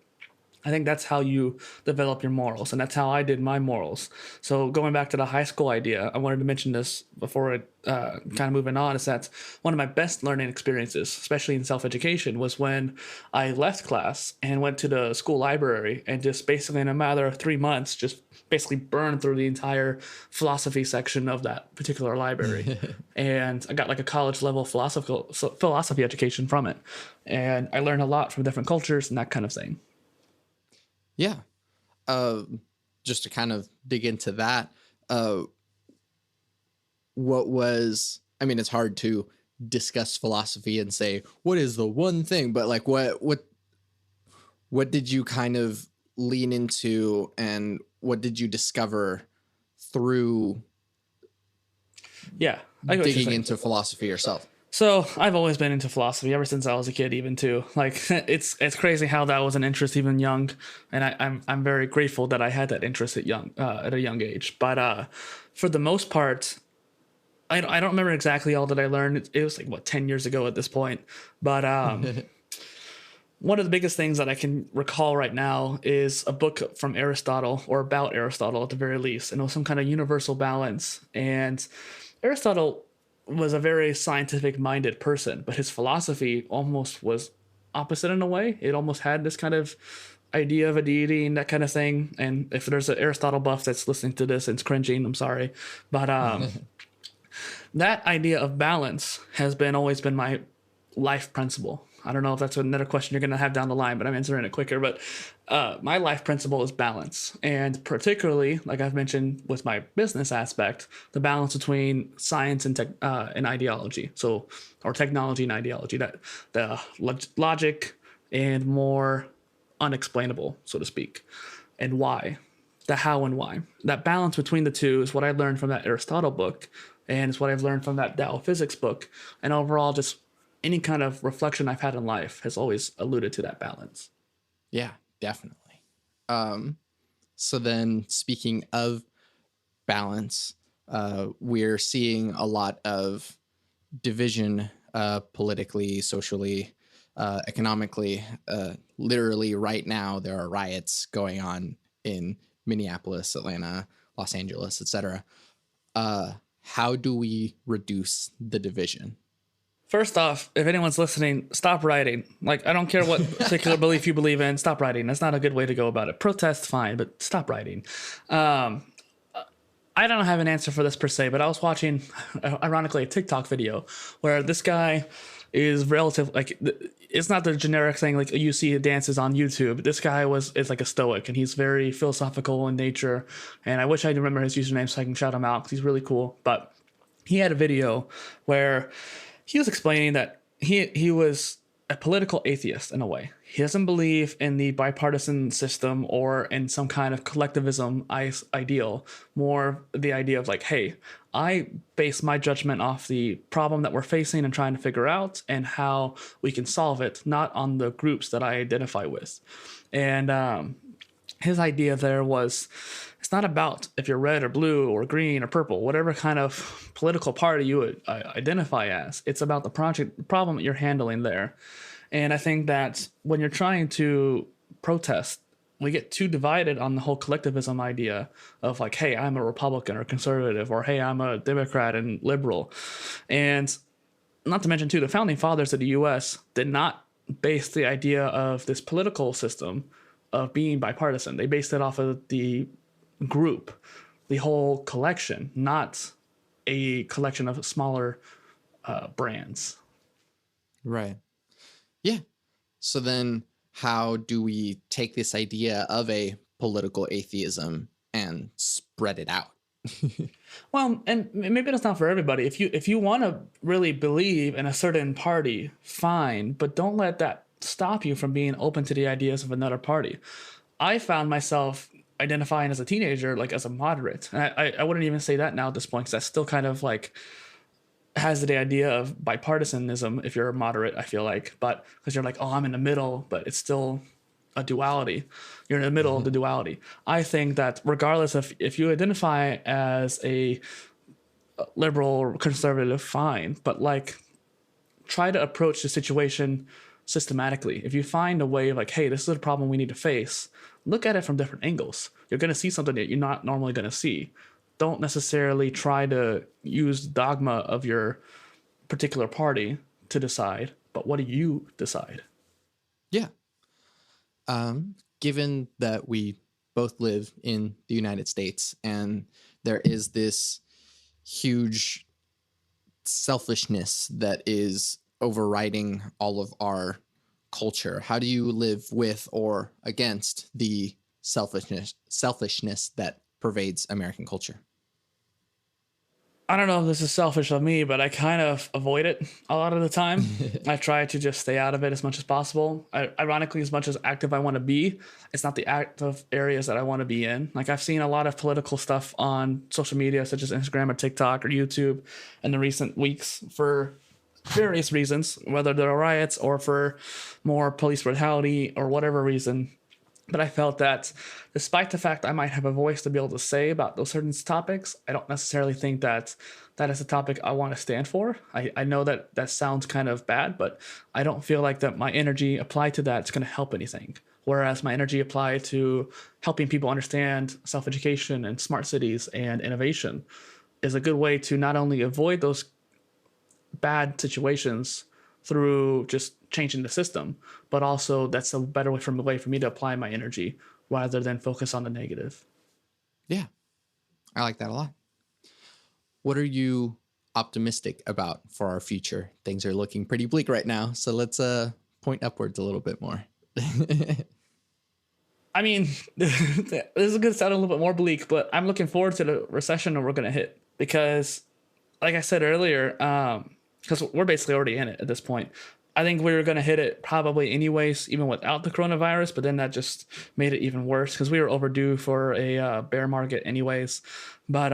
I think that's how you develop your morals, and that's how I did my morals. So going back to the high school idea, I wanted to mention this before kind of moving on, is that one of my best learning experiences, especially in self-education, was when I left class and went to the school library and just basically in a matter of 3 months, just basically burned through the entire philosophy section of that particular library. And I got like a college level philosophy education from it. And I learned a lot from different cultures and that kind of thing. Yeah. Just to kind of dig into that, it's hard to discuss philosophy and say, what is the one thing, but like, what did you kind of lean into, and what did you discover through Yeah, I get what you're digging saying. into philosophy yourself? So I've always been into philosophy ever since I was a kid, even too. Like it's crazy how that was an interest even young, and I'm very grateful that I had that interest at a young age. But for the most part, I don't remember exactly all that I learned. It was like what 10 years ago at this point. But one of the biggest things that I can recall right now is a book from Aristotle, or about Aristotle at the very least, and it was some kind of universal balance. And Aristotle was a very scientific minded person, but his philosophy almost was opposite in a way. It almost had this kind of idea of a deity and that kind of thing. And if there's an Aristotle buff that's listening to this and it's cringing, I'm sorry. But that idea of balance has been always been my life principle. I don't know if that's another question you're going to have down the line, but I'm answering it quicker. But my life principle is balance. And particularly, like I've mentioned with my business aspect, the balance between science and ideology. So, or technology and ideology, that the logic and more unexplainable, so to speak. And why? The how and why. That balance between the two is what I learned from that Aristotle book, and it's what I've learned from that Tao physics book. And overall, just any kind of reflection I've had in life has always alluded to that balance. Yeah, definitely. So then, speaking of balance, we're seeing a lot of division politically, socially, economically. Literally, right now, there are riots going on in Minneapolis, Atlanta, Los Angeles, etc. How do we reduce the division? First off, if anyone's listening, stop writing. Like, I don't care what particular belief you believe in, stop writing. That's not a good way to go about it. Protest, fine, but stop writing. I don't have an answer for this per se, but I was watching, ironically, a TikTok video where this guy is relative, like, it's not the generic thing like you see dances on YouTube. This guy is like a stoic, and he's very philosophical in nature. And I wish I remember his username so I can shout him out because he's really cool. But he had a video where he was explaining that he was a political atheist in a way. He doesn't believe in the bipartisan system or in some kind of collectivism ideal. More the idea of like, hey, I base my judgment off the problem that we're facing and trying to figure out and how we can solve it, not on the groups that I identify with. And his idea there was, it's not about if you're red or blue or green or purple, whatever kind of political party you would identify as. It's about the problem that you're handling there. And I think that when you're trying to protest, we get too divided on the whole collectivism idea of like, hey, I'm a Republican or conservative, or hey, I'm a Democrat and liberal. And not to mention too, the founding fathers of the US did not base the idea of this political system of being bipartisan. They based it off of the group, the whole collection, not a collection of smaller brands. Right. Yeah. So then how do we take this idea of a political atheism and spread it out? Well, and maybe that's not for everybody. If you want to really believe in a certain party, fine, but don't let that stop you from being open to the ideas of another party. I found myself identifying as a teenager like as a moderate. And I wouldn't even say that now at this point, because that's still kind of like has the idea of bipartisanism if you're a moderate, I feel like. But because you're like, oh, I'm in the middle, but it's still a duality. You're in the middle of the duality. I think that regardless of if you identify as a liberal or conservative, fine, but like try to approach the situation systematically. If you find a way of like, hey, this is a problem we need to face, look at it from different angles. You're going to see something that you're not normally going to see. Don't necessarily try to use dogma of your particular party to decide, but what do you decide? Yeah. Given that we both live in the United States and there is this huge selfishness that is overriding all of our culture, how do you live with or against the selfishness that pervades American culture? I don't know if this is selfish of me, but I kind of avoid it a lot of the time. I try to just stay out of it as much as possible. Ironically, as much as active I want to be, it's not the active areas that I want to be in. Like I've seen a lot of political stuff on social media, such as Instagram or TikTok or YouTube in the recent weeks for various reasons, whether there are riots or for more police brutality or whatever reason. But I felt that despite the fact I might have a voice to be able to say about those certain topics, I don't necessarily think that that is a topic I want to stand for. I know that that sounds kind of bad, but I don't feel like that my energy applied to that is going to help anything. Whereas my energy applied to helping people understand self-education and smart cities and innovation is a good way to not only avoid those bad situations through just changing the system, but also that's a better way for me to apply my energy rather than focus on the negative. Yeah, I like that a lot. What are you optimistic about for our future? Things are looking pretty bleak right now, so let's point upwards a little bit more. I mean, this is going to sound a little bit more bleak, but I'm looking forward to the recession that we're going to hit because, like I said earlier, because we're basically already in it at this point. I think we were going to hit it probably anyways, even without the coronavirus, but then that just made it even worse because we were overdue for a bear market anyways. But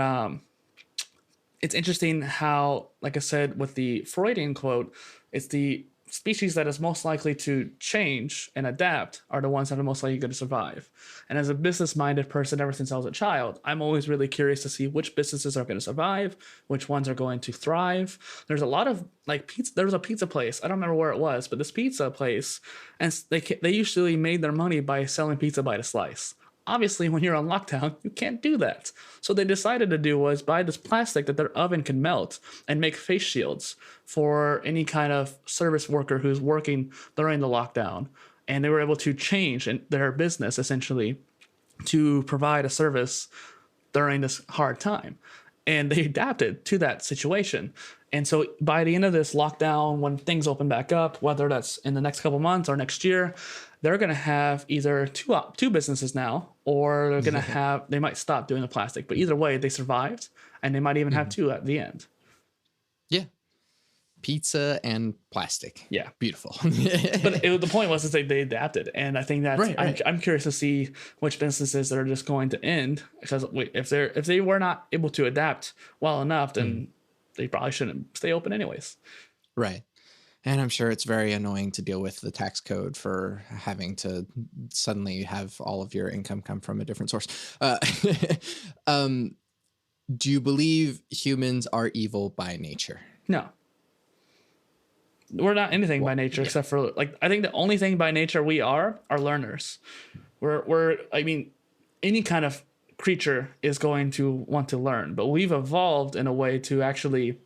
it's interesting how, like I said, with the Freudian quote, it's the species that is most likely to change and adapt are the ones that are most likely going to survive. And as a business-minded person ever since I was a child, I'm always really curious to see which businesses are going to survive, which ones are going to thrive. There's a lot of like pizza. There was a pizza place. I don't remember where it was, but this pizza place, and they usually made their money by selling pizza by the slice. Obviously, when you're on lockdown, you can't do that. So they decided to do was buy this plastic that their oven can melt and make face shields for any kind of service worker who's working during the lockdown. And they were able to change their business essentially to provide a service during this hard time. And they adapted to that situation. And so by the end of this lockdown, when things open back up, whether that's in the next couple months or next year, they're going to have either two businesses now, or they're going to have, they might stop doing the plastic. But either way, they survived, and they might even have two at the end. Yeah. Pizza and plastic. Yeah. Beautiful. But the point was that they adapted. And I think that right. I'm curious to see which businesses that are just going to end, because if they were not able to adapt well enough, then they probably shouldn't stay open anyways. Right. And I'm sure it's very annoying to deal with the tax code for having to suddenly have all of your income come from a different source. Do you believe humans are evil by nature? No. We're not anything by nature except for, like, I think the only thing by nature we are learners. I mean, any kind of creature is going to want to learn, but we've evolved in a way to actually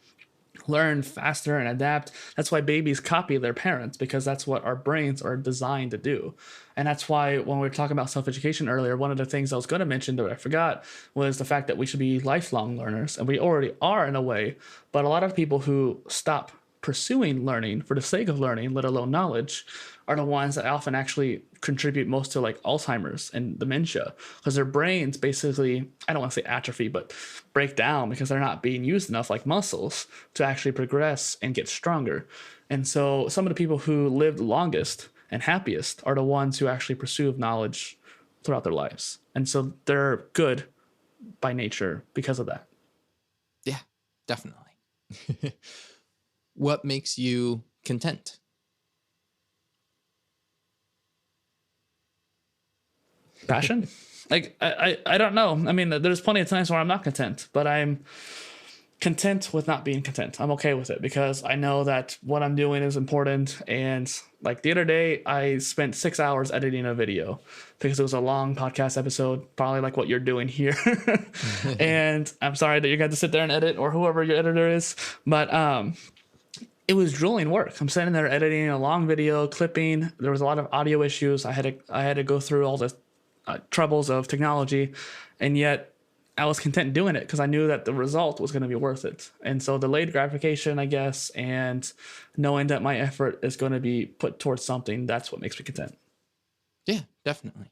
learn faster and adapt. That's why babies copy their parents, because that's what our brains are designed to do. And that's why when we were talking about self-education earlier, one of the things I was going to mention that I forgot was the fact that we should be lifelong learners, and we already are in a way. But a lot of people who stop pursuing learning for the sake of learning, let alone knowledge, are the ones that often actually contribute most to like Alzheimer's and dementia, because their brains basically, I don't want to say atrophy, but break down because they're not being used enough like muscles to actually progress and get stronger. And so some of the people who lived longest and happiest are the ones who actually pursue knowledge throughout their lives. And so they're good by nature because of that. Yeah, definitely. What makes you content? Passion? Like, I don't know. I mean, there's plenty of times where I'm not content, but I'm content with not being content. I'm okay with it because I know that what I'm doing is important. And like the other day, I spent 6 hours editing a video because it was a long podcast episode, probably like what you're doing here. And I'm sorry that you got to sit there and edit, or whoever your editor is. But it was drooling work. I'm sitting there editing a long video, clipping. There was a lot of audio issues. I had to go through all the troubles of technology, and yet I was content doing it because I knew that the result was going to be worth it. And so delayed gratification, I guess, and knowing that my effort is going to be put towards something, that's what makes me content. Yeah, definitely.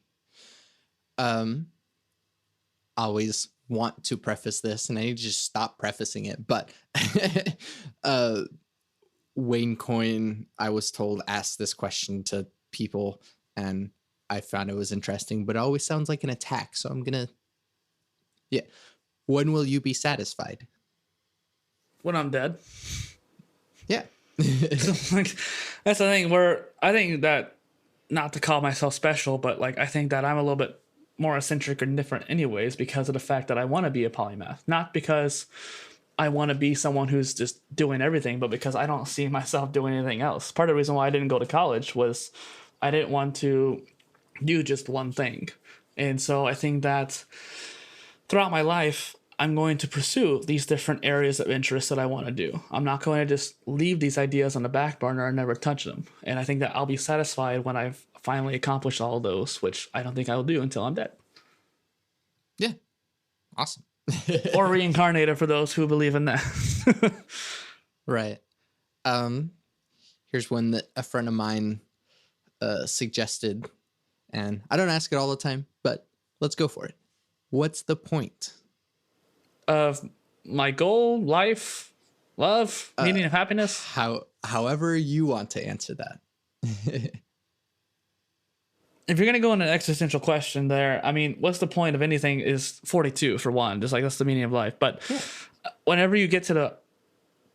Always want to preface this, and I need to just stop prefacing it, but Wayne Coyne, I was told, asked this question to people, and I found it was interesting, but it always sounds like an attack. So I'm going to, yeah. When will you be satisfied? When I'm dead. Yeah. So, like, that's the thing where I think that, not to call myself special, but like I think that I'm a little bit more eccentric or different anyways because of the fact that I want to be a polymath. Not because I want to be someone who's just doing everything, but because I don't see myself doing anything else. Part of the reason why I didn't go to college was I didn't want to do just one thing. And so I think that throughout my life, I'm going to pursue these different areas of interest that I want to do. I'm not going to just leave these ideas on the back burner and never touch them. And I think that I'll be satisfied when I've finally accomplished all of those, which I don't think I will do until I'm dead. Yeah. Awesome. Or reincarnated for those who believe in that. Right. Here's one that a friend of mine suggested, and I don't ask it all the time, but let's go for it. What's the point of my goal, life, love, meaning of happiness? However you want to answer that. If you're going to go in an existential question there, I mean, what's the point of anything is 42 for one, just like that's the meaning of life. But whenever you get to the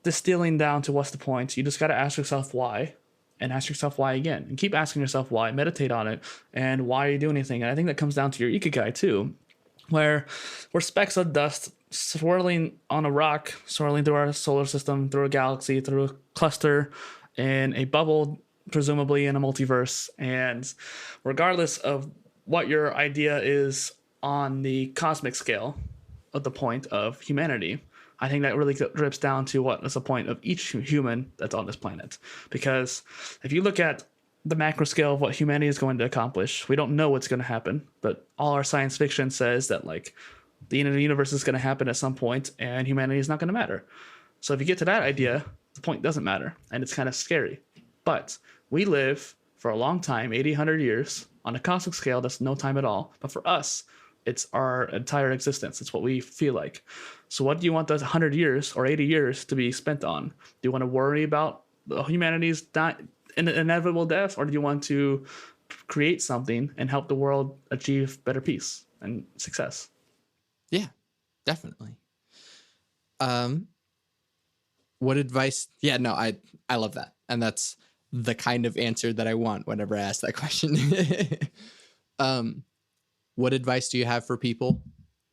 distilling down to what's the point, you just got to ask yourself why and ask yourself why again and keep asking yourself why, meditate on it. And why are you doing anything? And I think that comes down to your ikigai too, where we're specks of dust swirling on a rock, swirling through our solar system, through a galaxy, through a cluster, in a bubble, presumably in a multiverse. And regardless of what your idea is on the cosmic scale of the point of humanity, I think that really drips down to what is the point of each human that's on this planet. Because if you look at the macro scale of what humanity is going to accomplish, we don't know what's going to happen, but all our science fiction says that like the end of the universe is going to happen at some point and humanity is not going to matter. So if you get to that idea, the point doesn't matter, and it's kind of scary. But we live for a long time, 80, 100 years, on a cosmic scale, that's no time at all. But for us, it's our entire existence. It's what we feel like. So what do you want those 100 years or 80 years to be spent on? Do you want to worry about humanity's inevitable death, or do you want to create something and help the world achieve better peace and success? Yeah, definitely. What advice? Yeah, no, I love that. And that's the kind of answer that I want whenever I ask that question. What advice do you have for people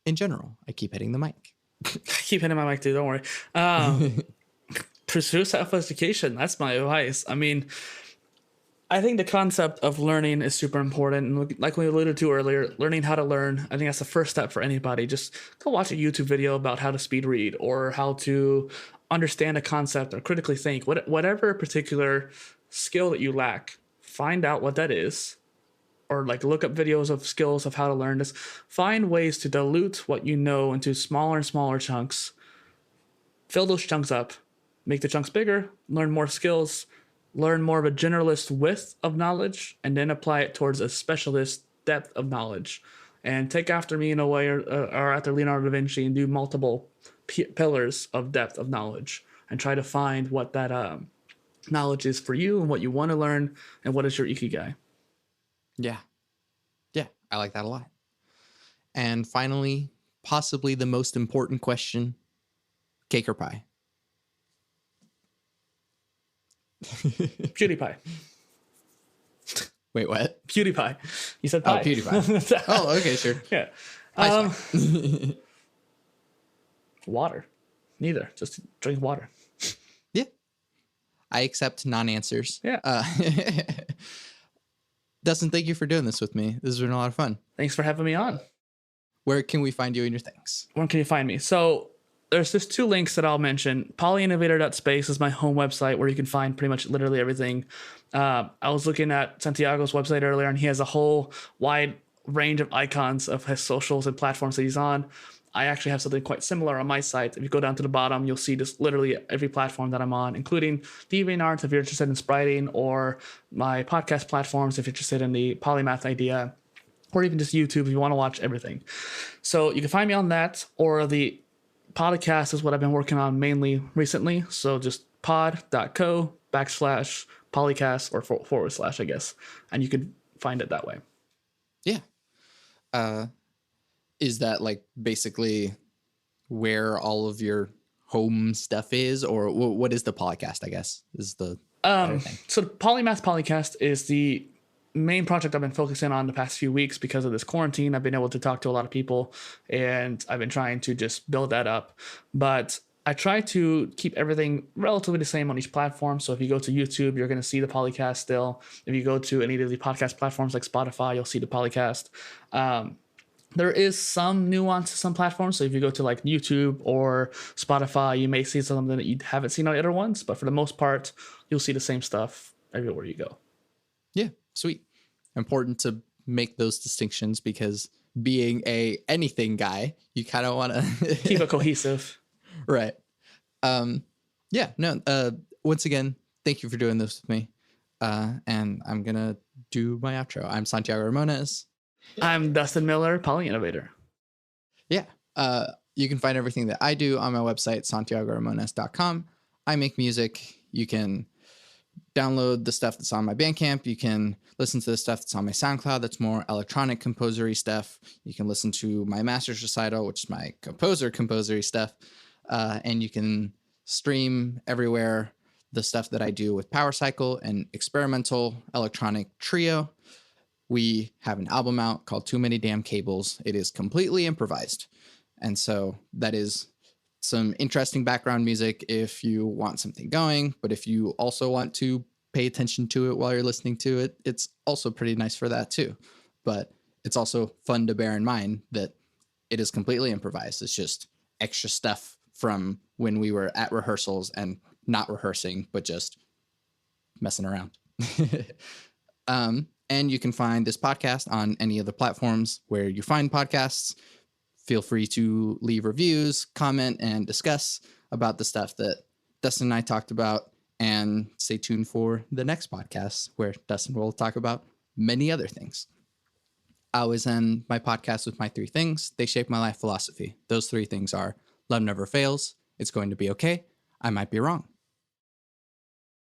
in general? I keep hitting the mic. I keep hitting my mic too, don't worry. Pursue self-education. That's my advice. I mean, I think the concept of learning is super important. And like we alluded to earlier, learning how to learn, I think that's the first step for anybody. Just go watch a YouTube video about how to speed read or how to understand a concept or critically think. Whatever particular skill that you lack, find out what that is. Or like look up videos of skills of how to learn this. Find ways to dilute what you know into smaller and smaller chunks. Fill those chunks up. Make the chunks bigger. Learn more skills. Learn more of a generalist width of knowledge. And then apply it towards a specialist depth of knowledge. And take after me in a way or after Leonardo da Vinci and do multiple pillars of depth of knowledge. And try to find what that knowledge is for you and what you want to learn and what is your ikigai. Yeah. Yeah, I like that a lot. And finally, possibly the most important question, cake or pie? PewDiePie. Wait, what? PewDiePie. You said pie. Oh, PewDiePie. Oh, okay, sure. Yeah. Water. Neither. Just drink water. Yeah. I accept non-answers. Yeah. Dustin, thank you for doing this with me. This has been a lot of fun. Thanks for having me on. Where can we find you and your things? Where can you find me? So there's just two links that I'll mention. Polyinnovator.space is my home website where you can find pretty much literally everything. I was looking at Santiago's website earlier, and he has a whole wide range of icons of his socials and platforms that he's on. I actually have something quite similar on my site. If you go down to the bottom, you'll see just literally every platform that I'm on, including DeviantArt if you're interested in spriting, or my podcast platforms if you're interested in the polymath idea. or even just YouTube if you want to watch everything. So you can find me on that, or the podcast is what I've been working on mainly recently. So just pod.co/polycast or / I guess. And you could find it that way. Yeah. Is that like basically where all of your home stuff is, or what is the podcast, I guess, is the thing. So Polymath Polycast is the main project I've been focusing on the past few weeks because of this quarantine. I've been able to talk to a lot of people, and I've been trying to just build that up. But I try to keep everything relatively the same on each platform. So if you go to YouTube, you're going to see the Polycast still. If you go to any of the podcast platforms like Spotify, you'll see the Polycast. There is some nuance to some platforms. So if you go to like YouTube or Spotify, you may see something that you haven't seen on the other ones. But for the most part, you'll see the same stuff everywhere you go. Yeah, sweet. Important to make those distinctions because being a anything guy, you kind of want to keep it cohesive. Right. Yeah, no, once again, thank you for doing this with me. And I'm going to do my outro. I'm Santiago Ramones. I'm Dustin Miller, Polyinnovator. Yeah. You can find everything that I do on my website, santiagoramones.com. I make music. You can download the stuff that's on my Bandcamp. You can listen to the stuff that's on my SoundCloud. That's more electronic composery stuff. You can listen to my master's recital, which is my composery stuff. And you can stream everywhere the stuff that I do with Power Cycle and experimental electronic trio. We have an album out called Too Many Damn Cables. It is completely improvised. And so that is some interesting background music if you want something going, but if you also want to pay attention to it while you're listening to it, it's also pretty nice for that too. But it's also fun to bear in mind that it is completely improvised. It's just extra stuff from when we were at rehearsals and not rehearsing, but just messing around. And you can find this podcast on any of the platforms where you find podcasts. Feel free to leave reviews, comment, and discuss about the stuff that Dustin and I talked about. And stay tuned for the next podcast where Dustin will talk about many other things. I always end my podcast with my 3 things. They shape my life philosophy. Those 3 things are: love never fails, it's going to be okay, I might be wrong.